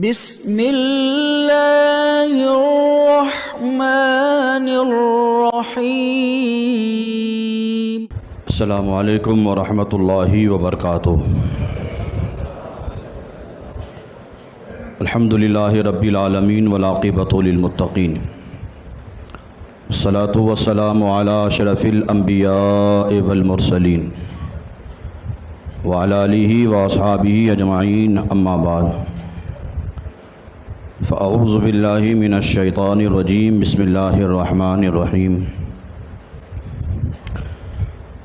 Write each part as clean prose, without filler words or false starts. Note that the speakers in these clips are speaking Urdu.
بسم اللہ الرحمن الرحیم۔ السلام علیکم ورحمۃ اللہ وبرکاتہ۔ الحمد للہ رب العالمین والعاقبۃ للمتقین، الصلاۃ والسلام علی اشرف الانبیاء والمرسلین وعلی آلہ واصحابہ اجمعین، اما بعد فاعوذ باللہ من الشیطان الرجیم، بسم اللہ الرحمن الرحیم۔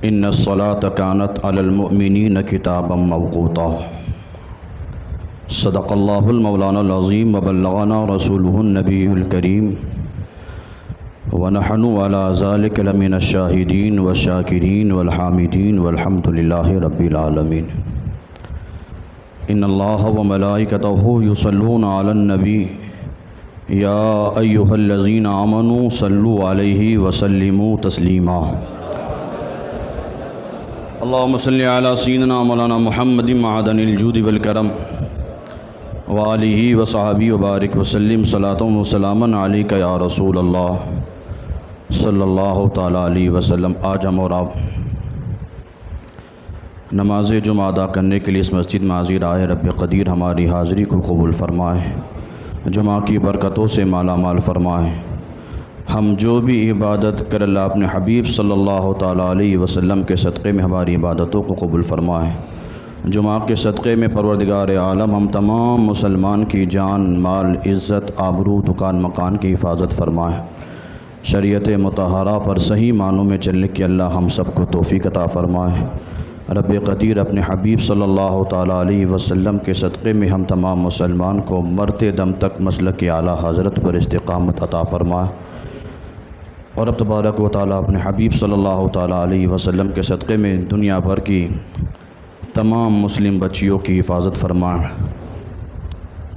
ان الصلاۃ کانت علی المؤمنین کتابا موقوتا، صدق اللہ المولانا العظیم وبلغنا رسولہ النبی الکریم، ونحن علی ذلک لمن الشاہدین والشاکرین والحامدین والحمد للہ رب العالمین۔ ان اللہ وملائکتہ یصلون علی النبی یا ایہا الذین آمنوا صلوا علیہ وسلموا تسلیما۔ اللہم صلی علی سیدنا مولانا محمد معدن الجود والکرم وآلہ وصحبہ وبارک وسلم، صلاۃ و سلاما علیک یا رسول اللہ صلی اللہ تعالیٰ علیہ وسلم۔ آج ہم اور آپ نماز جمعہ ادا کرنے کے لیے اس مسجد میں حاضر آئے۔ رب قدیر ہماری حاضری کو قبول فرمائے، جمعہ کی برکتوں سے مالا مال فرمائے۔ ہم جو بھی عبادت کر اللہ اپنے حبیب صلی اللہ تعالیٰ علیہ وسلم کے صدقے میں ہماری عبادتوں کو قبول فرمائے۔ جمعہ کے صدقے میں پروردگار عالم ہم تمام مسلمان کی جان، مال، عزت، آبرو، دکان مکان کی حفاظت فرمائے۔ شریعت مطہرہ پر صحیح معنوں میں چلنے کی اللہ ہم سب کو توفیق عطا فرمائے۔ رب قدیر اپنے حبیب صلی اللہ تعالیٰ علیہ وسلم کے صدقے میں ہم تمام مسلمان کو مرتے دم تک مسلک اعلیٰ حضرت پر استقامت عطا فرمائے، اور اب تبارک و تعالیٰ اپنے حبیب صلی اللہ تعالیٰ علیہ وسلم کے صدقے میں دنیا بھر کی تمام مسلم بچیوں کی حفاظت فرمائے۔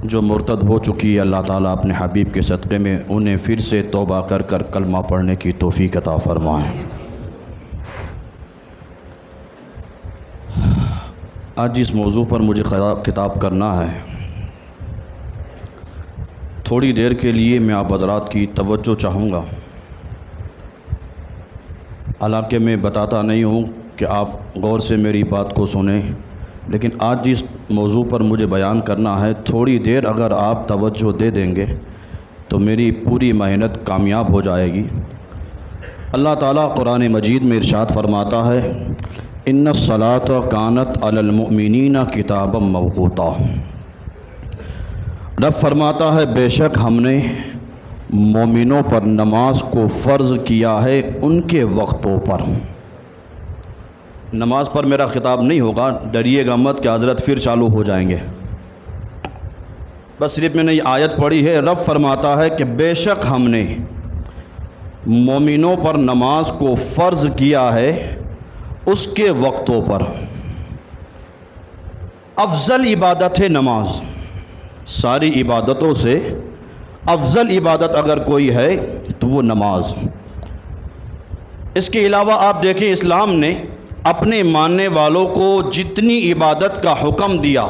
جو مرتد ہو چکی ہے اللہ تعالیٰ اپنے حبیب کے صدقے میں انہیں پھر سے توبہ کر کر کلمہ پڑھنے کی توفیق عطا فرمائے۔ آج جس موضوع پر مجھے خطاب کرنا ہے، تھوڑی دیر کے لیے میں آپ حضرات کی توجہ چاہوں گا۔ حالانکہ میں بتاتا نہیں ہوں کہ آپ غور سے میری بات کو سنیں، لیکن آج جس موضوع پر مجھے بیان کرنا ہے، تھوڑی دیر اگر آپ توجہ دے دیں گے تو میری پوری محنت کامیاب ہو جائے گی۔ اللہ تعالیٰ قرآن مجید میں ارشاد فرماتا ہے، ان الصلاۃ کانت علی المؤمنین کتابا موقوتا۔ رب فرماتا ہے بے شک ہم نے مومنوں پر نماز کو فرض کیا ہے ان کے وقتوں پر۔ نماز پر میرا خطاب نہیں ہوگا، ڈریے گا مت کہ حضرت پھر چالو ہو جائیں گے، بس صرف میں نے یہ آیت پڑھی ہے۔ رب فرماتا ہے کہ بے شک ہم نے مومنوں پر نماز کو فرض کیا ہے اس کے وقتوں پر۔ افضل عبادت ہے نماز، ساری عبادتوں سے افضل عبادت اگر کوئی ہے تو وہ نماز۔ اس کے علاوہ آپ دیکھیں اسلام نے اپنے ماننے والوں کو جتنی عبادت کا حکم دیا،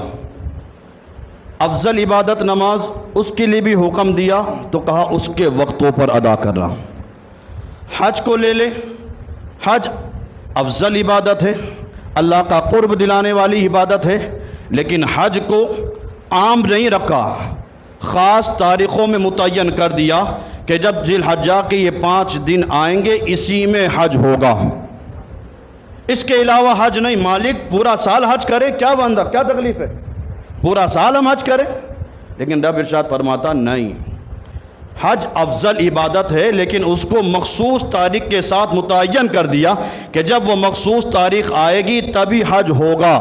افضل عبادت نماز، اس کے لیے بھی حکم دیا تو کہا اس کے وقتوں پر ادا کرنا۔ حج کو لے لے، حج افضل عبادت ہے، اللہ کا قرب دلانے والی عبادت ہے، لیکن حج کو عام نہیں رکھا، خاص تاریخوں میں متعین کر دیا کہ جب ذی الحجہ کے یہ 5 دن آئیں گے اسی میں حج ہوگا۔ اس کے علاوہ حج نہیں۔ مالک پورا سال حج کرے، کیا بندہ، کیا تکلیف ہے، پورا سال ہم حج کریں، لیکن رب ارشاد فرماتا نہیں، حج افضل عبادت ہے لیکن اس کو مخصوص تاریخ کے ساتھ متعین کر دیا کہ جب وہ مخصوص تاریخ آئے گی تبھی حج ہوگا۔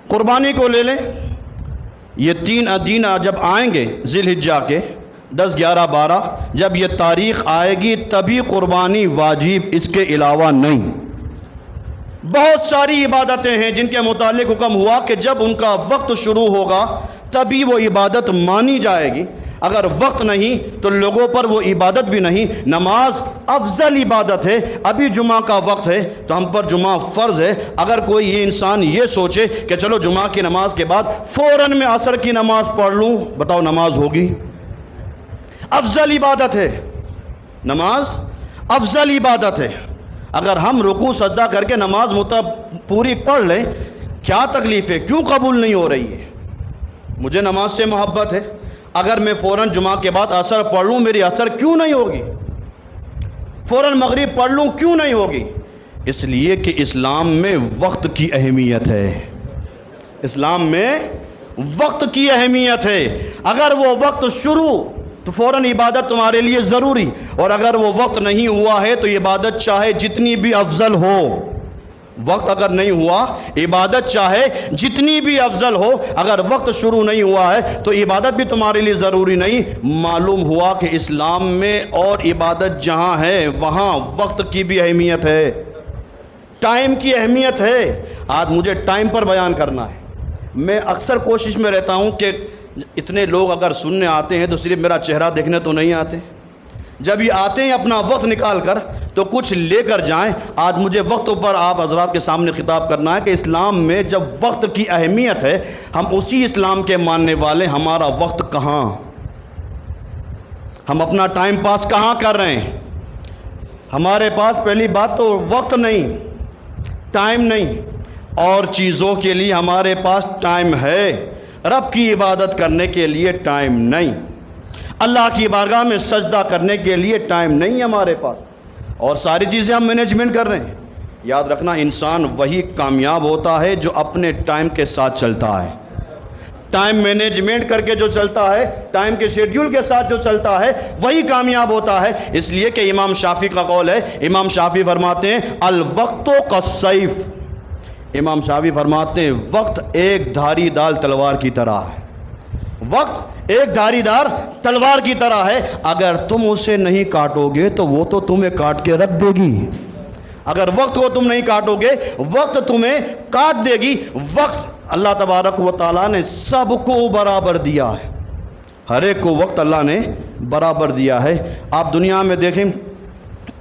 قربانی کو لے لیں، یہ 3 دن جب آئیں گے ذی الحجہ کے 10، 11، 12، جب یہ تاریخ آئے گی تبھی قربانی واجب، اس کے علاوہ نہیں۔ بہت ساری عبادتیں ہیں جن کے متعلق حکم ہوا کہ جب ان کا وقت شروع ہوگا تبھی وہ عبادت مانی جائے گی۔ اگر وقت نہیں تو لوگوں پر وہ عبادت بھی نہیں۔ نماز افضل عبادت ہے۔ ابھی جمعہ کا وقت ہے تو ہم پر جمعہ فرض ہے۔ اگر کوئی یہ انسان یہ سوچے کہ چلو جمعہ کی نماز کے بعد فوراً میں عصر کی نماز پڑھ لوں، بتاؤ نماز ہوگی؟ افضل عبادت ہے، نماز افضل عبادت ہے۔ اگر ہم رکوع سجدہ کر کے نماز پوری پڑھ لیں، کیا تکلیف ہے؟ کیوں قبول نہیں ہو رہی ہے؟ مجھے نماز سے محبت ہے، اگر میں فوراً جمعہ کے بعد عصر پڑھ لوں، میری عصر کیوں نہیں ہوگی؟ فوراً مغرب پڑھ لوں، کیوں نہیں ہوگی؟ اس لیے کہ اسلام میں وقت کی اہمیت ہے۔ اسلام میں وقت کی اہمیت ہے۔ اگر وہ وقت شروع تو فوراً عبادت تمہارے لیے ضروری، اور اگر وہ وقت نہیں ہوا ہے تو عبادت چاہے جتنی بھی افضل ہو، وقت اگر نہیں ہوا، عبادت چاہے جتنی بھی افضل ہو، اگر وقت شروع نہیں ہوا ہے تو عبادت بھی تمہارے لیے ضروری نہیں۔ معلوم ہوا کہ اسلام میں اور عبادت جہاں ہے وہاں وقت کی بھی اہمیت ہے، ٹائم کی اہمیت ہے۔ آج مجھے ٹائم پر بیان کرنا ہے۔ میں اکثر کوشش میں رہتا ہوں کہ اتنے لوگ اگر سننے آتے ہیں تو صرف میرا چہرہ دیکھنے تو نہیں آتے، جب یہ آتے ہیں اپنا وقت نکال کر تو کچھ لے کر جائیں۔ آج مجھے وقت پر آپ حضرات کے سامنے خطاب کرنا ہے کہ اسلام میں جب وقت کی اہمیت ہے، ہم اسی اسلام کے ماننے والے، ہمارا وقت کہاں؟ ہم اپنا ٹائم پاس کہاں کر رہے ہیں؟ ہمارے پاس پہلی بات تو وقت نہیں، ٹائم نہیں، اور چیزوں کے لیے ہمارے پاس ٹائم ہے، رب کی عبادت کرنے کے لیے ٹائم نہیں، اللہ کی بارگاہ میں سجدہ کرنے کے لیے ٹائم نہیں ہمارے پاس، اور ساری چیزیں ہم مینجمنٹ کر رہے ہیں۔ یاد رکھنا، انسان وہی کامیاب ہوتا ہے جو اپنے ٹائم کے ساتھ چلتا ہے، ٹائم مینجمنٹ کر کے جو چلتا ہے، ٹائم کے شیڈیول کے ساتھ جو چلتا ہے، وہی کامیاب ہوتا ہے۔ اس لیے کہ امام شافعی کا قول ہے، امام شافعی فرماتے ہیں الوقت کالسیف، امام شافعی فرماتے ہیں وقت ایک دھاری دار تلوار کی طرح ہے، وقت ایک دھاری دار تلوار کی طرح ہے، اگر تم اسے نہیں کاٹو گے تو وہ تو تمہیں کاٹ کے رکھ دے گی۔ اگر وقت کو تم نہیں کاٹو گے، وقت تمہیں کاٹ دے گی۔ وقت اللہ تبارک و تعالیٰ نے سب کو برابر دیا ہے، ہر ایک کو وقت اللہ نے برابر دیا ہے۔ آپ دنیا میں دیکھیں،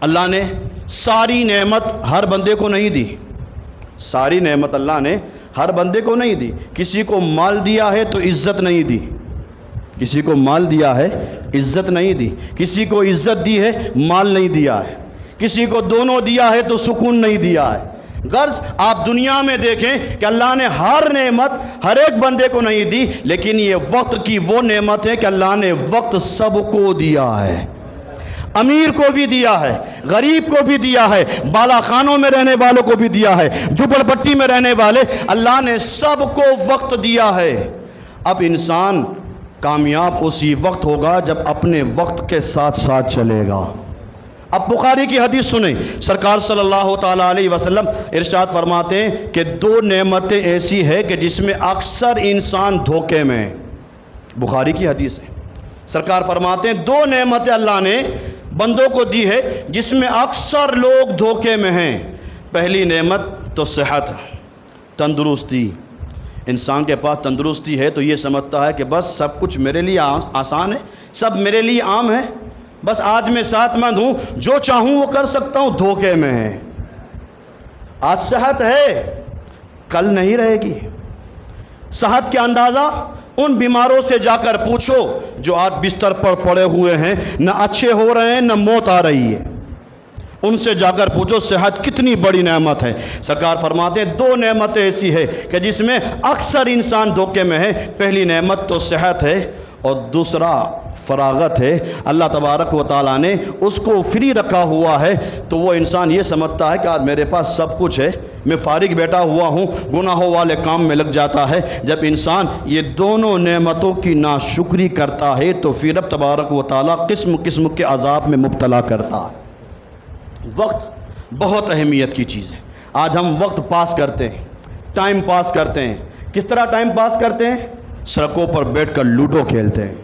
اللہ نے ساری نعمت ہر بندے کو نہیں دی، ساری نعمت اللہ نے ہر بندے کو نہیں دی۔ کسی کو مال دیا ہے تو عزت نہیں دی، کسی کو مال دیا ہے عزت نہیں دی، کسی کو عزت دی ہے مال نہیں دیا ہے، کسی کو دونوں دیا ہے تو سکون نہیں دیا ہے۔ غرض آپ دنیا میں دیکھیں کہ اللہ نے ہر نعمت ہر ایک بندے کو نہیں دی، لیکن یہ وقت کی وہ نعمت ہے کہ اللہ نے وقت سب کو دیا ہے، امیر کو بھی دیا ہے، غریب کو بھی دیا ہے، بالا خانوں میں رہنے والوں کو بھی دیا ہے، جھوپڑ پٹی میں رہنے والے، اللہ نے سب کو وقت دیا ہے۔ اب انسان کامیاب اسی وقت ہوگا جب اپنے وقت کے ساتھ ساتھ چلے گا۔ اب بخاری کی حدیث سنیں، سرکار صلی اللہ تعالیٰ علیہ وسلم ارشاد فرماتے ہیں کہ دو نعمتیں ایسی ہیں کہ جس میں اکثر انسان دھوکے میں ہے۔ بخاری کی حدیث ہے، سرکار فرماتے ہیں دو نعمتیں اللہ نے بندوں کو دی ہے جس میں اکثر لوگ دھوکے میں ہیں۔ پہلی نعمت تو صحت، تندرستی۔ انسان کے پاس تندرستی ہے تو یہ سمجھتا ہے کہ بس سب کچھ میرے لیے آسان ہے، سب میرے لیے عام ہے، بس آج میں صحت مند ہوں، جو چاہوں وہ کر سکتا ہوں۔ دھوکے میں ہے۔ آج صحت ہے، کل نہیں رہے گی۔ صحت کا اندازہ ان بیماروں سے جا کر پوچھو جو آج بستر پر پڑے ہوئے ہیں، نہ اچھے ہو رہے ہیں نہ موت آ رہی ہے، ان سے جا کر پوچھو صحت کتنی بڑی نعمت ہے۔ سرکار فرماتے ہیں دو نعمتیں ایسی ہے کہ جس میں اکثر انسان دھوکے میں ہے۔ پہلی نعمت تو صحت ہے اور دوسرا فراغت ہے۔ اللہ تبارک و تعالیٰ نے اس کو فری رکھا ہوا ہے تو وہ انسان یہ سمجھتا ہے کہ آج میرے پاس سب کچھ ہے، میں فارغ بیٹھا ہوا ہوں، گناہوں والے کام میں لگ جاتا ہے۔ جب انسان یہ دونوں نعمتوں کی ناشکری کرتا ہے تو پھر رب تبارک و تعالیٰ قسم قسم کے عذاب میں مبتلا کرتا ہے۔ وقت بہت اہمیت کی چیز ہے۔ آج ہم وقت پاس کرتے ہیں، ٹائم پاس کرتے ہیں۔ کس طرح ٹائم پاس کرتے ہیں؟ سڑکوں پر بیٹھ کر لوڈو کھیلتے ہیں،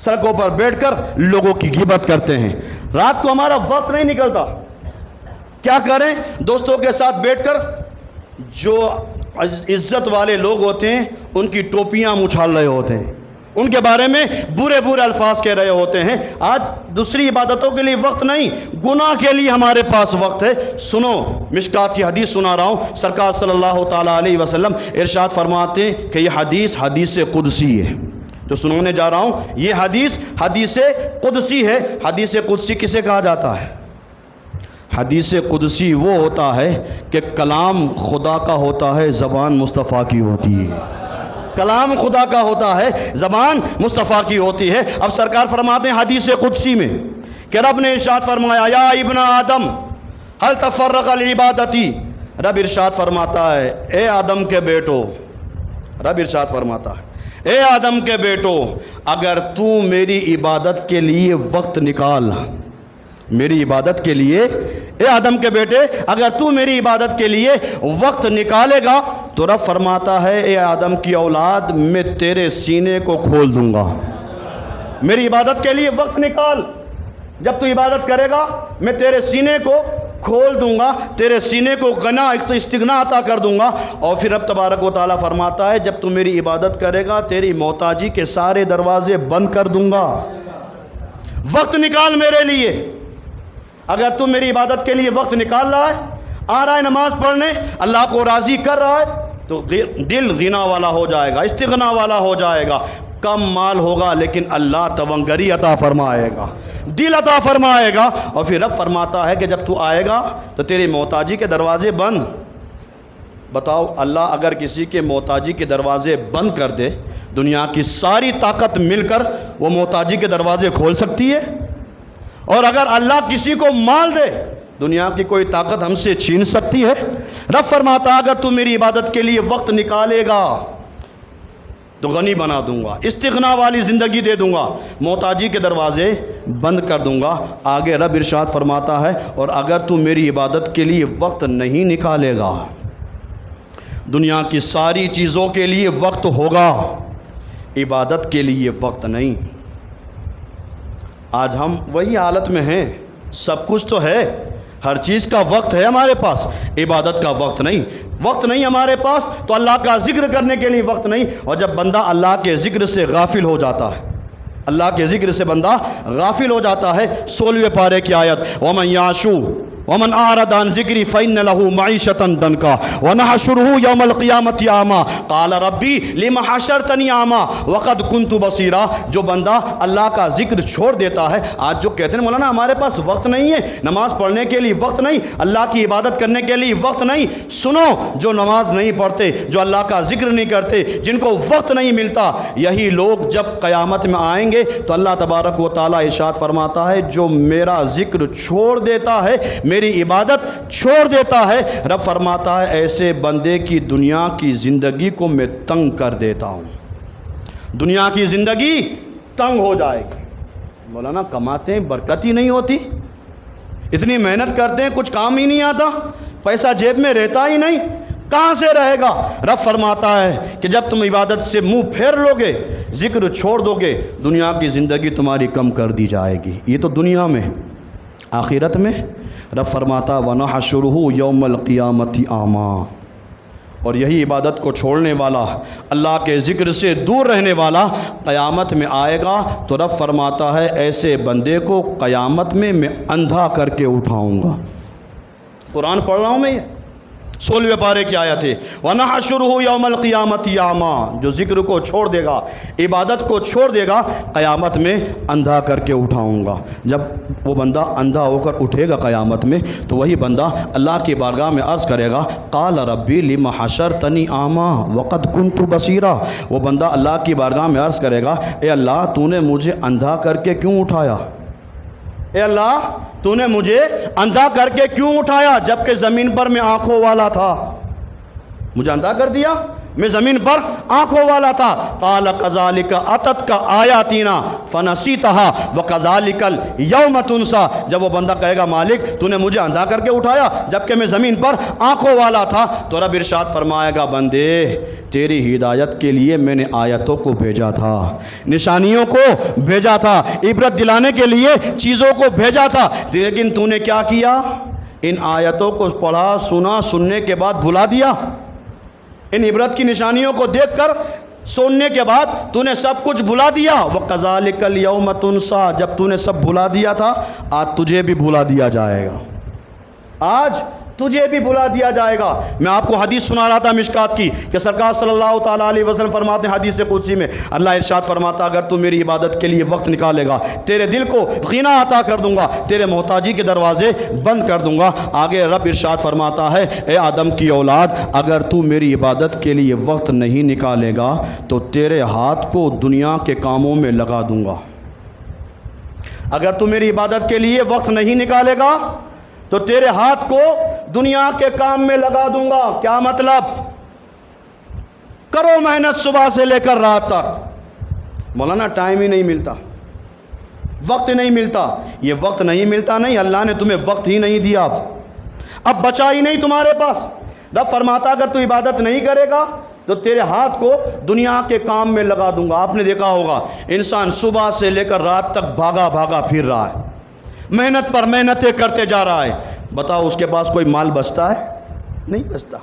سڑکوں پر بیٹھ کر لوگوں کی غیبت کرتے ہیں۔ رات کو ہمارا وقت نہیں نکلتا، کیا کریں؟ دوستوں کے ساتھ بیٹھ کر جو عزت والے لوگ ہوتے ہیں ان کی ٹوپیاں ہم اچھال رہے ہوتے ہیں، ان کے بارے میں برے برے الفاظ کہہ رہے ہوتے ہیں۔ آج دوسری عبادتوں کے لیے وقت نہیں، گناہ کے لیے ہمارے پاس وقت ہے۔ سنو، مشکات کی حدیث سنا رہا ہوں، سرکار صلی اللہ تعالیٰ علیہ وسلم ارشاد فرماتے ہیں کہ یہ حدیث قدسی ہے جو سنانے جا رہا ہوں، یہ حدیث قدسی ہے۔ حدیث قدسی کسے کہا جاتا ہے؟ حدیث قدسی وہ ہوتا ہے کہ کلام خدا کا ہوتا ہے، زبان مصطفیٰ کی ہوتی ہے۔ کلام خدا کا ہوتا ہے، زبان مصطفیٰ کی ہوتی ہے۔ اب سرکار فرماتے ہیں حدیث قدسی میں کہ رب نے ارشاد فرمایا یا ابن آدم هل تفرغ لعبادتی، رب ارشاد فرماتا ہے اے آدم کے بیٹو، رب ارشاد فرماتا ہے اے آدم کے بیٹو، اگر تو میری عبادت کے لیے وقت نکال، میری عبادت کے لیے، اے آدم کے بیٹے اگر تو میری عبادت کے لیے وقت نکالے گا تو رب فرماتا ہے اے آدم کی اولاد میں تیرے سینے کو کھول دوں گا۔ میری عبادت کے لیے وقت نکال، جب تو عبادت کرے گا میں تیرے سینے کو کھول دوں گا، تیرے سینے کو غنا استغنا عطا کر دوں گا۔ اور پھر رب تبارک و تعالیٰ فرماتا ہے جب تو میری عبادت کرے گا تیری محتاجی کے سارے دروازے بند کر دوں گا۔ وقت نکال میرے لیے، اگر تم میری عبادت کے لیے وقت نکال رہا ہے، آ رہا ہے نماز پڑھنے، اللہ کو راضی کر رہا ہے، تو دل غنا والا ہو جائے گا، استغنا والا ہو جائے گا۔ کم مال ہوگا لیکن اللہ تونگری عطا فرمائے گا، دل عطا فرمائے گا۔ اور پھر رب فرماتا ہے کہ جب تو آئے گا تو تیری محتاجی کے دروازے بند۔ بتاؤ اللہ اگر کسی کے محتاجی کے دروازے بند کر دے، دنیا کی ساری طاقت مل کر وہ محتاجی کے دروازے کھول سکتی ہے؟ اور اگر اللہ کسی کو مال دے، دنیا کی کوئی طاقت ہم سے چھین سکتی ہے؟ رب فرماتا اگر تو میری عبادت کے لیے وقت نکالے گا تو غنی بنا دوں گا، استغنا والی زندگی دے دوں گا، محتاجی کے دروازے بند کر دوں گا۔ آگے رب ارشاد فرماتا ہے اور اگر تو میری عبادت کے لیے وقت نہیں نکالے گا، دنیا کی ساری چیزوں کے لیے وقت ہوگا، عبادت کے لیے وقت نہیں۔ آج ہم وہی حالت میں ہیں، سب کچھ تو ہے، ہر چیز کا وقت ہے ہمارے پاس، عبادت کا وقت نہیں۔ وقت نہیں ہمارے پاس تو اللہ کا ذکر کرنے کے لیے وقت نہیں۔ اور جب بندہ اللہ کے ذکر سے غافل ہو جاتا ہے، اللہ کے ذکر سے بندہ غافل ہو جاتا ہے، 16ویں پارے کی آیت وَمَنْ يَعْشُ وَمَنْ أَعْرَضَ عَنْ ذِكْرِي فَإِنَّ لَهُ مَعِيشَةً ضَنْكًا وَنَحْشُرُهُ يَوْمَ الْقِيَامَةِ أَعْمَىٰ قَالَ رَبِّي لِمَ حَشَرْتَنِي أَعْمَىٰ وَقَدْ كُنْتُ بَصِيرًا۔ جو بندہ اللہ کا ذکر چھوڑ دیتا ہے، آج جو کہتے ہیں مولانا ہمارے پاس وقت نہیں ہے، نماز پڑھنے کے لیے وقت نہیں، اللہ کی عبادت کرنے کے لیے وقت نہیں۔ سنو، جو نماز نہیں پڑھتے، جو اللہ کا ذکر نہیں کرتے، جن کو وقت نہیں ملتا، یہی لوگ جب قیامت میں آئیں گے تو اللہ تبارک و تعالیٰ ارشاد فرماتا ہے جو میرا ذکر چھوڑ دیتا ہے، میری عبادت چھوڑ دیتا ہے، رب فرماتا ہے ایسے بندے کی دنیا کی زندگی کو میں تنگ کر دیتا ہوں، دنیا کی زندگی تنگ ہو جائے گی۔ مولانا کماتے ہیں برکت ہی نہیں ہوتی، اتنی محنت کرتے ہیں کچھ کام ہی نہیں آتا، پیسہ جیب میں رہتا ہی نہیں، کہاں سے رہے گا؟ رب فرماتا ہے کہ جب تم عبادت سے منہ پھیر لو گے، ذکر چھوڑ دو گے، دنیا کی زندگی تمہاری کم کر دی جائے گی۔ یہ تو دنیا میں، آخرت میں رب فرماتا وَنَحْشُرُهُ يَوْمَ الْقِيَامَةِ أَعْمَىٰ، اور یہی عبادت کو چھوڑنے والا، اللہ کے ذکر سے دور رہنے والا قیامت میں آئے گا تو رب فرماتا ہے ایسے بندے کو قیامت میں اندھا کر کے اٹھاؤں گا۔ قرآن پڑھ رہا ہوں میں، یہ 16ویں پارے کی آیت ہے وَنَحْشُرُهُ يَوْمَ الْقِيَامَةِ أَعْمَىٰ، جو ذکر کو چھوڑ دے گا، عبادت کو چھوڑ دے گا، قیامت میں اندھا کر کے اٹھاؤں گا۔ جب وہ بندہ اندھا ہو کر اٹھے گا قیامت میں تو وہی بندہ اللہ کی بارگاہ میں عرض کرے گا قال ربی لم حشرتنی اعمیٰ وقد کنت بصیرا، وہ بندہ اللہ کی بارگاہ میں عرض کرے گا اے اللہ تو نے مجھے اندھا کر کے کیوں اٹھایا، اے اللہ تو نے مجھے اندھا کر کے کیوں اٹھایا جبکہ زمین پر میں آنکھوں والا تھا، مجھے اندھا کر دیا، میں زمین پر آنکھوں والا تھا۔ قال کذالک اتتک آیاتنا فنسیتها وکذالک الیوم تنسی، جب وہ بندہ کہے گا مالک تو نے مجھے اندھا کر کے اٹھایا جبکہ میں زمین پر آنکھوں والا تھا، تو رب ارشاد فرمائے گا بندے تیری ہدایت کے لیے میں نے آیتوں کو بھیجا تھا، نشانیوں کو بھیجا تھا، عبرت دلانے کے لیے چیزوں کو بھیجا تھا، لیکن تو نے کیا کیا؟ ان آیتوں کو پڑھا، سنا، سننے کے بعد بھلا دیا، ان عبرت کی نشانیوں کو دیکھ کر سننے کے بعد تو نے سب کچھ بھلا دیا. وَكَذَلِكَ الْيَوْمَ تُنْسَى, جب تو نے سب بھلا دیا تھا آج تجھے بھی بھلا دیا جائے گا, آج تجھے بھی بھلا دیا جائے گا. میں آپ کو حدیث سنا رہا تھا مشکات کی کہ سرکار صلی اللہ تعالیٰ علیہ وسلم فرماتے ہیں حدیث قدسی میں, اللہ ارشاد فرماتا اگر تو میری عبادت کے لیے وقت نکالے گا تیرے دل کو غنا عطا کر دوں گا, تیرے محتاجی کے دروازے بند کر دوں گا. آگے رب ارشاد فرماتا ہے اے آدم کی اولاد اگر تو میری عبادت کے لیے وقت نہیں نکالے گا تو تیرے ہاتھ کو دنیا کے کاموں میں لگا دوں گا. اگر تو میری عبادت کے لیے وقت نہیں نکالے گا تو تیرے ہاتھ کو دنیا کے کام میں لگا دوں گا. کیا مطلب؟ کرو محنت صبح سے لے کر رات تک, مولانا ٹائم ہی نہیں ملتا, وقت نہیں ملتا. یہ وقت نہیں ملتا نہیں, اللہ نے تمہیں وقت ہی نہیں دیا, اب بچا ہی نہیں تمہارے پاس. رب فرماتا اگر تو عبادت نہیں کرے گا تو تیرے ہاتھ کو دنیا کے کام میں لگا دوں گا. آپ نے دیکھا ہوگا انسان صبح سے لے کر رات تک بھاگا بھاگا پھر رہا ہے, محنت پر محنتیں کرتے جا رہا ہے. بتاؤ اس کے پاس کوئی مال بچتا ہے؟ نہیں بچتا.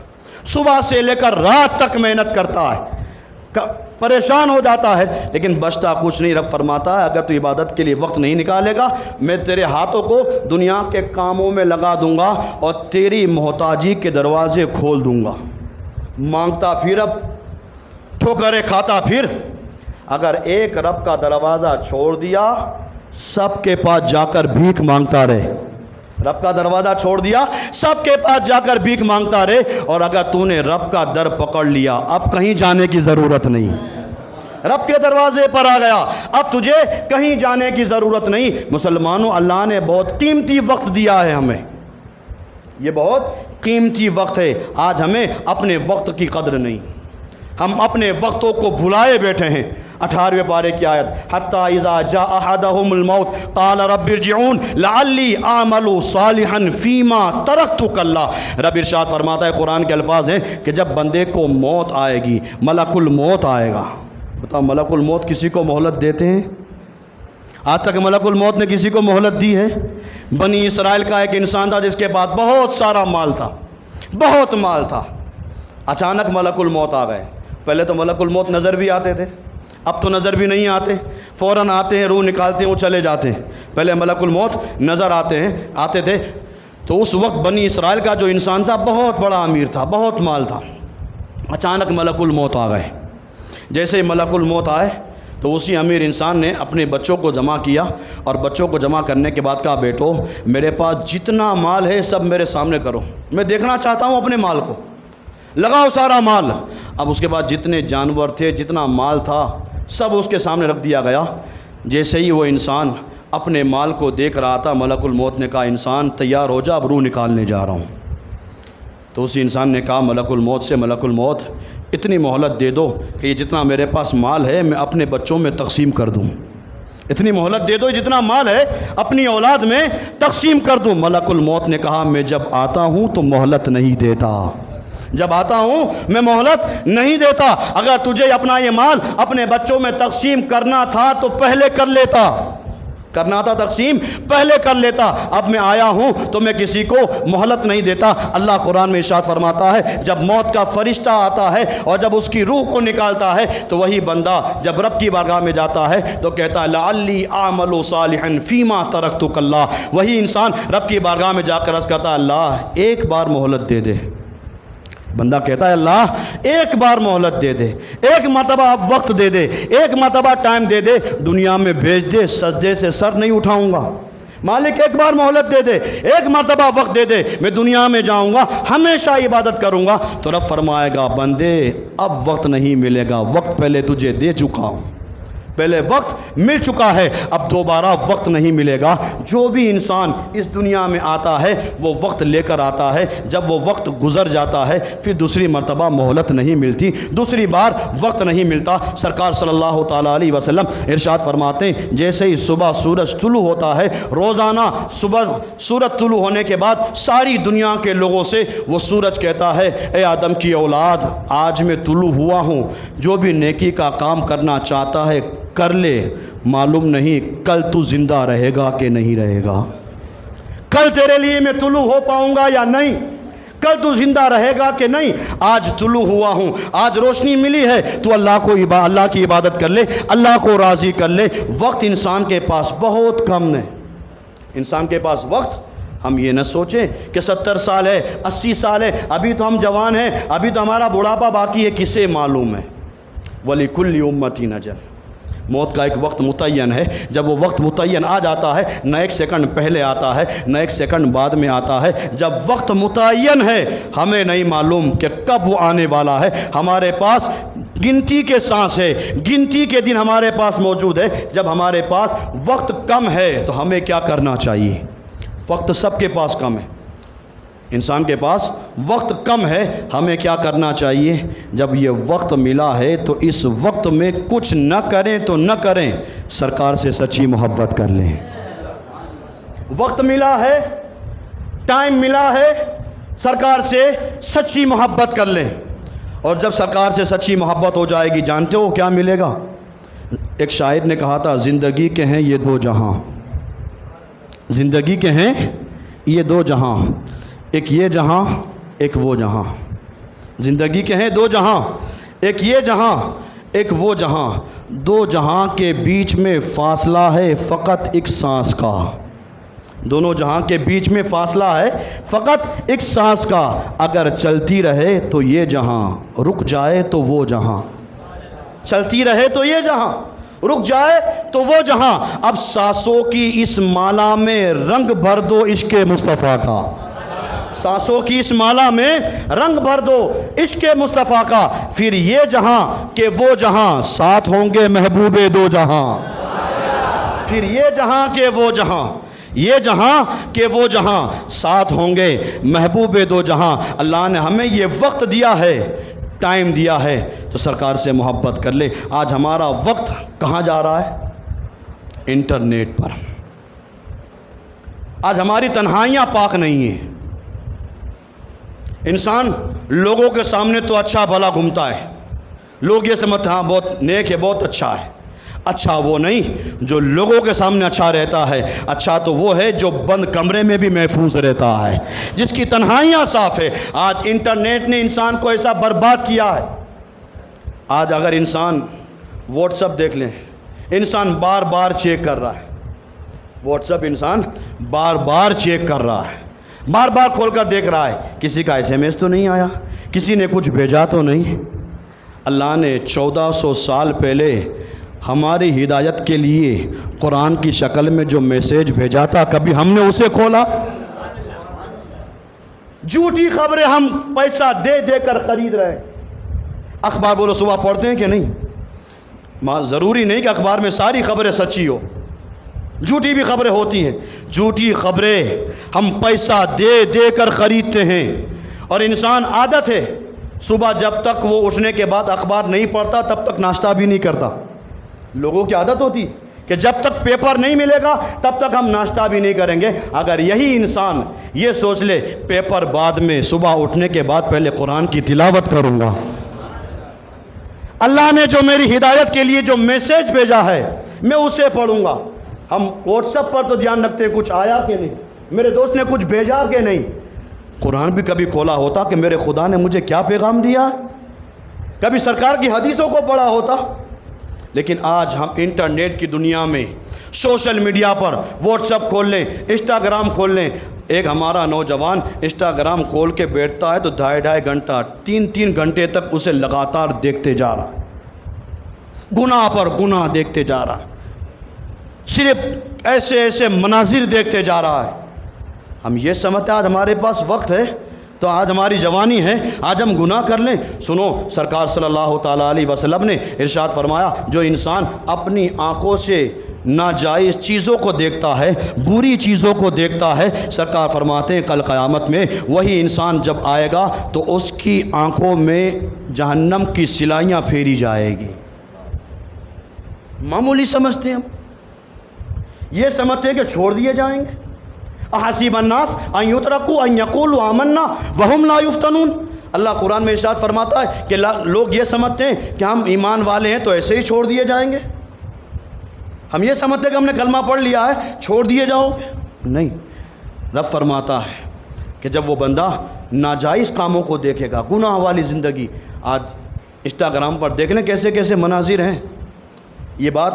صبح سے لے کر رات تک محنت کرتا ہے, پریشان ہو جاتا ہے, لیکن بچتا کچھ نہیں. رب فرماتا ہے اگر تو عبادت کے لیے وقت نہیں نکالے گا میں تیرے ہاتھوں کو دنیا کے کاموں میں لگا دوں گا اور تیری محتاجی کے دروازے کھول دوں گا. مانگتا پھر اب ٹھوکریں کھاتا پھر. اگر ایک رب کا دروازہ چھوڑ دیا سب کے پاس جا کر بھیک مانگتا رہے, رب کا دروازہ چھوڑ دیا سب کے پاس جا کر بھیک مانگتا رہے. اور اگر تو نے رب کا در پکڑ لیا اب کہیں جانے کی ضرورت نہیں, رب کے دروازے پر آ گیا اب تجھے کہیں جانے کی ضرورت نہیں. مسلمانوں اللہ نے بہت قیمتی وقت دیا ہے ہمیں, یہ بہت قیمتی وقت ہے. آج ہمیں اپنے وقت کی قدر نہیں, ہم اپنے وقتوں کو بھلائے بیٹھے ہیں. 18ویں پارے کی آیت حتیٰ اذا جاء احدهم الموت قال رب ارجعون لعلی اعمل صالحا فیما ترکت کلا. رب ارشاد فرماتا ہے, قرآن کے الفاظ ہیں کہ جب بندے کو موت آئے گی, ملک الموت آئے گا. بتاؤ ملک الموت کسی کو مہلت دیتے ہیں؟ آج تک ملک الموت نے کسی کو مہلت دی ہے؟ بنی اسرائیل کا ایک انسان تھا جس کے پاس بہت سارا مال تھا, بہت مال تھا. اچانک ملک الموت آ گئے. پہلے تو ملک الموت نظر بھی آتے تھے, اب تو نظر بھی نہیں آتے, فوراً آتے ہیں روح نکالتے ہیں وہ چلے جاتے ہیں. پہلے ملک الموت نظر آتے تھے. تو اس وقت بنی اسرائیل کا جو انسان تھا بہت بڑا امیر تھا, بہت مال تھا. اچانک ملک الموت آ گئے. جیسے ہی ملک الموت آئے تو اسی امیر انسان نے اپنے بچوں کو جمع کیا اور بچوں کو جمع کرنے کے بعد کہا بیٹو میرے پاس جتنا مال ہے سب میرے سامنے کرو, میں دیکھنا چاہتا ہوں اپنے مال کو, لگاؤ سارا مال. اب اس کے بعد جتنے جانور تھے جتنا مال تھا سب اس کے سامنے رکھ دیا گیا. جیسے ہی وہ انسان اپنے مال کو دیکھ رہا تھا ملک الموت نے کہا انسان تیار ہو جا, اب روح نکالنے جا رہا ہوں. تو اسی انسان نے کہا ملک الموت سے ملک الموت اتنی مہلت دے دو کہ یہ جتنا میرے پاس مال ہے میں اپنے بچوں میں تقسیم کر دوں, اتنی مہلت دے دو جتنا مال ہے اپنی اولاد میں تقسیم کر دوں. ملک الموت نے کہا میں جب آتا ہوں تو مہلت نہیں دیتا, جب آتا ہوں میں مہلت نہیں دیتا. اگر تجھے اپنا یہ مال اپنے بچوں میں تقسیم کرنا تھا تو پہلے کر لیتا, کرنا تھا تقسیم پہلے کر لیتا. اب میں آیا ہوں تو میں کسی کو مہلت نہیں دیتا. اللہ قرآن میں ارشاد فرماتا ہے جب موت کا فرشتہ آتا ہے اور جب اس کی روح کو نکالتا ہے تو وہی بندہ جب رب کی بارگاہ میں جاتا ہے تو کہتا ہے لعلی اعمل صالحا فیما ترکت کلا. وہی انسان رب کی بارگاہ میں جا کر عرض کرتا ہے اللہ ایک بار مہلت دے دے. بندہ کہتا ہے اللہ ایک بار مہلت دے دے, ایک مرتبہ اب وقت دے دے, ایک مرتبہ ٹائم دے دے, دنیا میں بھیج دے, سجدے سے سر نہیں اٹھاؤں گا. مالک ایک بار مہلت دے دے, ایک مرتبہ وقت دے دے, میں دنیا میں جاؤں گا, ہمیشہ عبادت کروں گا. تو رب فرمائے گا بندے اب وقت نہیں ملے گا, وقت پہلے تجھے دے چکا ہوں, پہلے وقت مل چکا ہے, اب دوبارہ وقت نہیں ملے گا. جو بھی انسان اس دنیا میں آتا ہے وہ وقت لے کر آتا ہے, جب وہ وقت گزر جاتا ہے پھر دوسری مرتبہ مہلت نہیں ملتی, دوسری بار وقت نہیں ملتا. سرکار صلی اللہ تعالیٰ علیہ وسلم ارشاد فرماتے ہیں جیسے ہی صبح سورج طلوع ہوتا ہے, روزانہ صبح سورج طلوع ہونے کے بعد ساری دنیا کے لوگوں سے وہ سورج کہتا ہے اے آدم کی اولاد آج میں طلوع ہوا ہوں, جو بھی نیکی کا کام کرنا چاہتا ہے کر لے, معلوم نہیں کل تو زندہ رہے گا کہ نہیں رہے گا, کل تیرے لیے میں طلوع ہو پاؤں گا یا نہیں, کل تو زندہ رہے گا کہ نہیں. آج طلوع ہوا ہوں, آج روشنی ملی ہے, تو اللہ کی عبادت کر لے, اللہ کو راضی کر لے. وقت انسان کے پاس بہت کم ہے. انسان کے پاس وقت, ہم یہ نہ سوچیں کہ 70 سال ہے, 80 سال ہے, ابھی تو ہم جوان ہیں, ابھی تو ہمارا بڑھاپا باقی ہے. کسے معلوم ہے؟ وَلِكُلِّ أُمَّةٍ أَجَلٌ. موت کا ایک وقت متعین ہے. جب وہ وقت متعین آ جاتا ہے, نہ ایک سیکنڈ پہلے آتا ہے, نہ ایک سیکنڈ بعد میں آتا ہے. جب وقت متعین ہے, ہمیں نہیں معلوم کہ کب وہ آنے والا ہے. ہمارے پاس گنتی کے سانس ہے, گنتی کے دن ہمارے پاس موجود ہے. جب ہمارے پاس وقت کم ہے تو ہمیں کیا کرنا چاہیے؟ وقت سب کے پاس کم ہے, انسان کے پاس وقت کم ہے, ہمیں کیا کرنا چاہیے؟ جب یہ وقت ملا ہے تو اس وقت میں کچھ نہ کریں تو نہ کریں, سرکار سے سچی محبت کر لیں. وقت ملا ہے, ٹائم ملا ہے, سرکار سے سچی محبت کر لیں. اور جب سرکار سے سچی محبت ہو جائے گی, جانتے ہو کیا ملے گا؟ ایک شاعر نے کہا تھا, زندگی کے ہیں یہ دو جہاں, زندگی کے ہیں یہ دو جہاں, ایک یہ جہاں ایک وہ جہاں. زندگی کے ہیں دو جہاں, ایک یہ جہاں ایک وہ جہاں. دو جہاں کے بیچ میں فاصلہ ہے فقط ایک سانس کا. دونوں جہاں کے بیچ میں فاصلہ ہے فقط ایک سانس کا. اگر چلتی رہے تو یہ جہاں, رک جائے تو وہ جہاں. چلتی رہے تو یہ جہاں, رک جائے تو وہ جہاں. اب سانسوں کی اس مالا میں رنگ بھر دو عشق مصطفیٰ کا. سانسوں کی اس مالا میں رنگ بھر دو عشق مصطفیٰ کا. پھر یہ جہاں کہ وہ جہاں ساتھ ہوں گے محبوب دو جہاں. پھر یہ جہاں کہ وہ جہاں, یہ جہاں کہ وہ جہاں ساتھ ہوں گے محبوب دو جہاں. اللہ نے ہمیں یہ وقت دیا ہے, ٹائم دیا ہے, تو سرکار سے محبت کر لے. آج ہمارا وقت کہاں جا رہا ہے؟ انٹرنیٹ پر. آج ہماری تنہائیاں پاک نہیں ہیں. انسان لوگوں کے سامنے تو اچھا بھلا گھومتا ہے, لوگ یہ سمجھتے ہیں ہاں بہت نیک ہے, بہت اچھا ہے. اچھا وہ نہیں جو لوگوں کے سامنے اچھا رہتا ہے, اچھا تو وہ ہے جو بند کمرے میں بھی محفوظ رہتا ہے, جس کی تنہائیاں صاف ہے. آج انٹرنیٹ نے انسان کو ایسا برباد کیا ہے. آج اگر انسان واٹس ایپ دیکھ لیں, انسان بار بار چیک کر رہا ہے. واٹس ایپ انسان بار بار چیک کر رہا ہے, بار بار کھول کر دیکھ رہا ہے, کسی کا SMS تو نہیں آیا, کسی نے کچھ بھیجا تو نہیں. اللہ نے 1400 سال پہلے ہماری ہدایت کے لیے قرآن کی شکل میں جو میسیج بھیجا تھا, کبھی ہم نے اسے کھولا؟ جھوٹی خبریں ہم پیسہ دے دے کر خرید رہے ہیں. اخبار بولو صبح پڑھتے ہیں کہ نہیں؟ ضروری نہیں کہ اخبار میں ساری خبریں سچی ہو, جھوٹی بھی خبریں ہوتی ہیں. جھوٹی خبریں ہم پیسہ دے دے کر خریدتے ہیں. اور انسان عادت ہے, صبح جب تک وہ اٹھنے کے بعد اخبار نہیں پڑھتا تب تک ناشتہ بھی نہیں کرتا. لوگوں کی عادت ہوتی کہ جب تک پیپر نہیں ملے گا تب تک ہم ناشتہ بھی نہیں کریں گے. اگر یہی انسان یہ سوچ لے پیپر بعد میں, صبح اٹھنے کے بعد پہلے قرآن کی تلاوت کروں گا, اللہ نے جو میری ہدایت کے لیے جو میسیج بھیجا ہے میں اسے پڑھوں گا. ہم واٹس ایپ پر تو دھیان رکھتے ہیں کچھ آیا کہ نہیں, میرے دوست نے کچھ بھیجا کہ نہیں. قرآن بھی کبھی کھولا ہوتا کہ میرے خدا نے مجھے کیا پیغام دیا, کبھی سرکار کی حدیثوں کو پڑھا ہوتا. لیکن آج ہم انٹرنیٹ کی دنیا میں سوشل میڈیا پر واٹس ایپ کھول لیں, انسٹاگرام کھول لیں. ایک ہمارا نوجوان انسٹاگرام کھول کے بیٹھتا ہے تو 2.5 گھنٹہ 3 گھنٹے تک اسے لگاتار دیکھتے جا رہا ہے, گناہ پر گناہ دیکھتے جا رہا ہے, صرف ایسے مناظر دیکھتے جا رہا ہے. ہم یہ سمجھتے ہیں آج ہمارے پاس وقت ہے تو آج ہماری جوانی ہے, آج ہم گناہ کر لیں. سنو, سرکار صلی اللہ تعالیٰ علیہ وسلم نے ارشاد فرمایا, جو انسان اپنی آنکھوں سے ناجائز چیزوں کو دیکھتا ہے, بری چیزوں کو دیکھتا ہے, سرکار فرماتے ہیں کل قیامت میں وہی انسان جب آئے گا تو اس کی آنکھوں میں جہنم کی سلائیاں پھیری جائے گی. معمولی سمجھتے ہیں ہم, یہ سمجھتے ہیں کہ چھوڑ دیے جائیں گے. احسب الناس ان یترکوا ان یقولوا آمنا وہم لا یفتنون. اللہ قرآن میں ارشاد فرماتا ہے کہ لوگ یہ سمجھتے ہیں کہ ہم ایمان والے ہیں تو ایسے ہی چھوڑ دیے جائیں گے. ہم یہ سمجھتے ہیں کہ ہم نے کلمہ پڑھ لیا ہے چھوڑ دیے جاؤ گے. نہیں, رب فرماتا ہے کہ جب وہ بندہ ناجائز کاموں کو دیکھے گا، گناہ والی زندگی. آج انسٹاگرام پر دیکھ لیں کیسے کیسے مناظر ہیں. یہ بات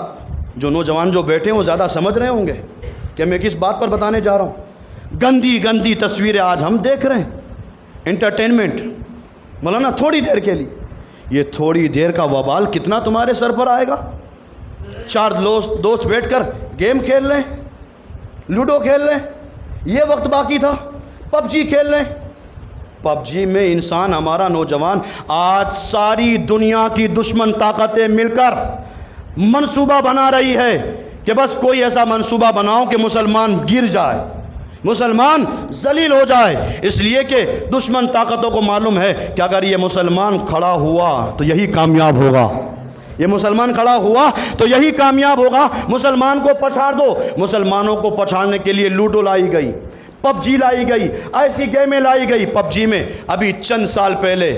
جو نوجوان جو بیٹھے ہیں وہ زیادہ سمجھ رہے ہوں گے کہ میں کس بات پر بتانے جا رہا ہوں. گندی گندی تصویریں آج ہم دیکھ رہے ہیں. انٹرٹینمنٹ مولانا تھوڑی دیر کے لیے، یہ تھوڑی دیر کا وبال کتنا تمہارے سر پر آئے گا. 4 دوست بیٹھ کر گیم کھیل لیں، لوڈو کھیل لیں، یہ وقت باقی تھا پب جی کھیل لیں. پب جی میں انسان ہمارا نوجوان آج ساری دنیا کی دشمن طاقتیں مل کر منصوبہ بنا رہی ہے کہ بس کوئی ایسا منصوبہ بناؤ کہ مسلمان گر جائے، مسلمان ذلیل ہو جائے. اس لیے کہ دشمن طاقتوں کو معلوم ہے کہ اگر یہ مسلمان کھڑا ہوا تو یہی کامیاب ہوگا، یہ مسلمان کھڑا ہوا تو یہی کامیاب ہوگا. مسلمان کو پچھاڑ دو. مسلمانوں کو پچھاڑنے کے لیے لوڈو لائی گئی، پب جی لائی گئی، ایسی گیمیں لائی گئی. پب جی میں ابھی چند سال پہلے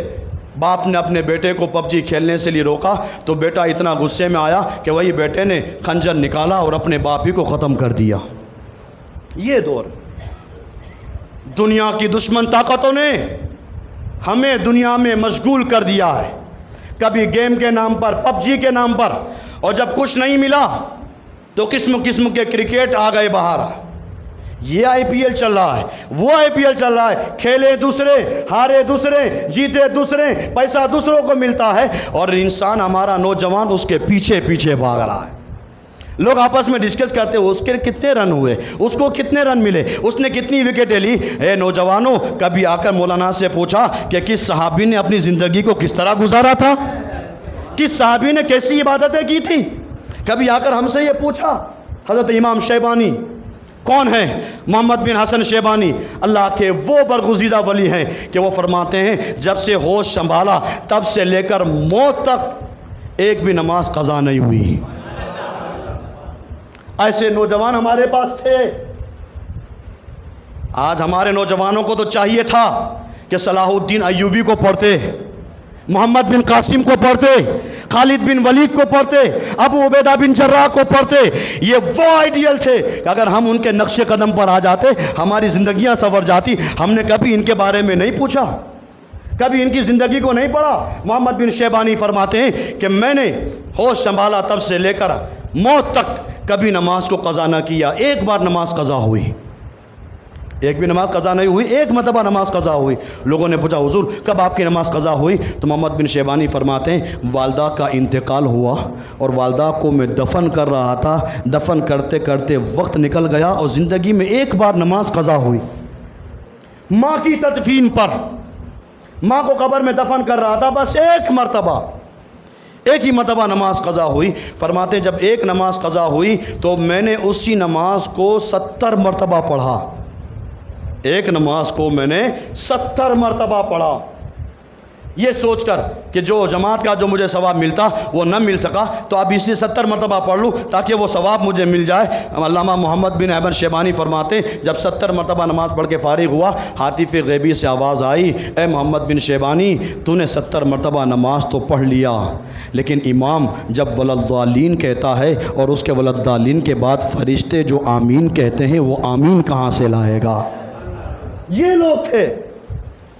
باپ نے اپنے بیٹے کو پب جی کھیلنے سے لیے روکا تو بیٹا اتنا غصے میں آیا کہ وہی بیٹے نے خنجر نکالا اور اپنے باپ ہی کو ختم کر دیا. یہ دور دنیا کی دشمن طاقتوں نے ہمیں دنیا میں مشغول کر دیا ہے، کبھی گیم کے نام پر، پب جی کے نام پر، اور جب کچھ نہیں ملا تو قسم قسم کے کرکٹ آ گئے باہر. یہ آئی پی ایل چل رہا ہے، وہ آئی پی ایل چل رہا ہے، کھیلے دوسرے، ہارے دوسرے، جیتے دوسرے، پیسہ دوسروں کو ملتا ہے اور انسان ہمارا نوجوان اس کے پیچھے پیچھے بھاگ رہا ہے. لوگ آپس میں ڈسکس کرتے ہیں اس کے کتنے رن ہوئے، اس کو کتنے رن ملے، اس نے کتنی وکٹیں لی. اے نوجوانوں، کبھی آ کر مولانا سے پوچھا کہ کس صحابی نے اپنی زندگی کو کس طرح گزارا تھا، کس صحابی نے کیسی عبادتیں کی تھی. کبھی آ کر ہم سے یہ پوچھا. حضرت امام شیبانی کون ہیں؟ محمد بن حسن شیبانی اللہ کے وہ برگزیدہ ولی ہیں کہ وہ فرماتے ہیں جب سے ہوش سنبھالا تب سے لے کر موت تک ایک بھی نماز قضا نہیں ہوئی. ایسے نوجوان ہمارے پاس تھے. آج ہمارے نوجوانوں کو تو چاہیے تھا کہ صلاح الدین ایوبی کو پڑھتے، محمد بن قاسم کو پڑھتے، خالد بن ولید کو پڑھتے، ابو عبیدہ بن جراح کو پڑھتے. یہ وہ آئیڈیل تھے کہ اگر ہم ان کے نقش قدم پر آ جاتے ہماری زندگیاں سنور جاتی. ہم نے کبھی ان کے بارے میں نہیں پوچھا، کبھی ان کی زندگی کو نہیں پڑھا. محمد بن شیبانی فرماتے ہیں کہ میں نے ہوش سنبھالا تب سے لے کر موت تک کبھی نماز کو قضا نہ کیا. ایک بار نماز قضا ہوئی، ایک بھی نماز قضا نہیں ہوئی، ایک مرتبہ نماز قضا ہوئی. لوگوں نے پوچھا حضور کب آپ کی نماز قضا ہوئی؟ تو محمد بن شیبانی فرماتے ہیں والدہ کا انتقال ہوا اور والدہ کو میں دفن کر رہا تھا، دفن کرتے کرتے وقت نکل گیا اور زندگی میں ایک بار نماز قضا ہوئی. ماں کی تدفین پر، ماں کو قبر میں دفن کر رہا تھا، بس ایک مرتبہ، ایک ہی مرتبہ نماز قضا ہوئی. فرماتے ہیں جب ایک نماز قضا ہوئی تو میں نے اسی نماز کو 70 مرتبہ پڑھا. ایک نماز کو میں نے 70 مرتبہ پڑھا، یہ سوچ کر کہ جو جماعت کا جو مجھے ثواب ملتا وہ نہ مل سکا تو اب اسی 70 مرتبہ پڑھ لوں تاکہ وہ ثواب مجھے مل جائے. علامہ محمد بن احمد شیبانی فرماتے جب 70 مرتبہ نماز پڑھ کے فارغ ہوا ہاتف غیبی سے آواز آئی، اے محمد بن شیبانی تو نے 70 مرتبہ نماز تو پڑھ لیا، لیکن امام جب ولدالین کہتا ہے اور اس کے ولدالین کے بعد فرشتے جو آمین کہتے ہیں وہ آمین کہاں سے لائے گا؟ یہ لوگ تھے.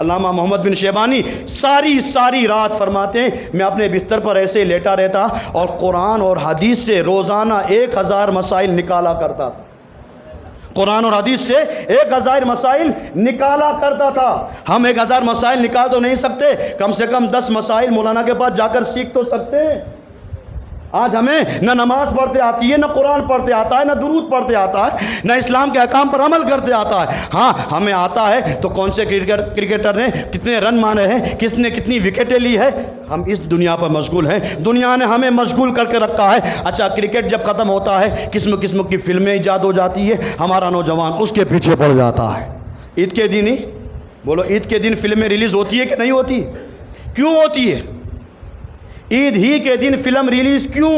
علامہ محمد بن شیبانی ساری رات فرماتے ہیں میں اپنے بستر پر ایسے لیٹا رہتا اور قرآن اور حدیث سے روزانہ 1000 مسائل نکالا کرتا تھا. قرآن اور حدیث سے 1000 مسائل نکالا کرتا تھا. ہم 1000 مسائل نکال تو نہیں سکتے، کم سے کم 10 مسائل مولانا کے پاس جا کر سیکھ تو سکتے ہیں. آج ہمیں نہ نماز پڑھتے آتی ہے، نہ قرآن پڑھتے آتا ہے، نہ درود پڑھتے آتا ہے، نہ اسلام کے احکام پر عمل کرتے آتا ہے. ہاں ہمیں آتا ہے تو کون سے کرکٹر نے کتنے رن مارے ہیں، کس نے کتنی وکٹیں لی ہے. ہم اس دنیا پر مشغول ہیں، دنیا نے ہمیں مشغول کر کے رکھا ہے. اچھا کرکٹ جب ختم ہوتا ہے قسم قسم کی فلمیں ایجاد ہو جاتی ہے، ہمارا نوجوان اس کے پیچھے پڑ جاتا ہے. عید کے دن ہی بولو، عید کے دن فلمیں ریلیز ہوتی ہے کہ نہیں ہوتی؟ کیوں ہوتی ہے؟ عید ہی کے دن فلم ریلیز کیوں؟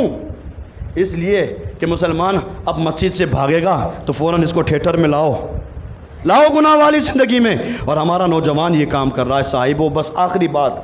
اس لیے کہ مسلمان اب مسجد سے بھاگے گا تو فوراً اس کو تھیٹر میں لاؤ گناہ والی زندگی میں. اور ہمارا نوجوان یہ کام کر رہا ہے. صاحبوں بس آخری بات،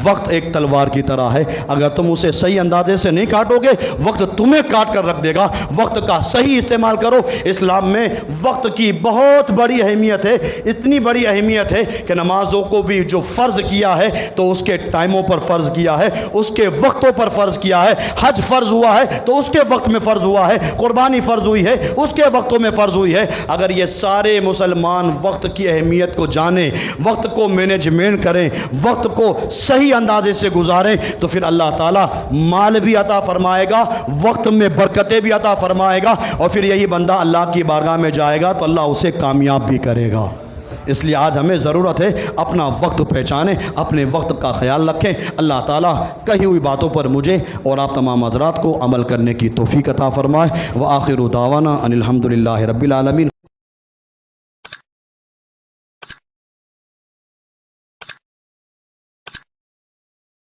وقت ایک تلوار کی طرح ہے، اگر تم اسے صحیح اندازے سے نہیں کاٹو گے وقت تمہیں کاٹ کر رکھ دے گا۔ وقت کا صحیح استعمال کرو۔ اسلام میں وقت کی بہت بڑی اہمیت ہے، اتنی بڑی اہمیت ہے کہ نمازوں کو بھی جو فرض کیا ہے تو اس کے ٹائموں پر فرض کیا ہے، اس کے وقتوں پر فرض کیا ہے۔ حج فرض ہوا ہے تو اس کے وقت میں فرض ہوا ہے، قربانی فرض ہوئی ہے اس کے وقتوں میں فرض ہوئی ہے۔ اگر یہ سارے مسلمان وقت کی اہمیت کو جانیں، وقت کو مینجمنٹ کریں، وقت کو صحیح اندازے سے گزاریں تو پھر اللہ تعالیٰ مال بھی عطا فرمائے گا، وقت میں برکتیں بھی عطا فرمائے گا، اور پھر یہی بندہ اللہ کی بارگاہ میں جائے گا تو اللہ اسے کامیاب بھی کرے گا۔ اس لیے آج ہمیں ضرورت ہے اپنا وقت پہچانیں، اپنے وقت کا خیال رکھیں۔ اللہ تعالیٰ کہی ہوئی باتوں پر مجھے اور آپ تمام حضرات کو عمل کرنے کی توفیق عطا فرمائے۔ وآخر دعوانا ان الحمد للہ رب العالمین۔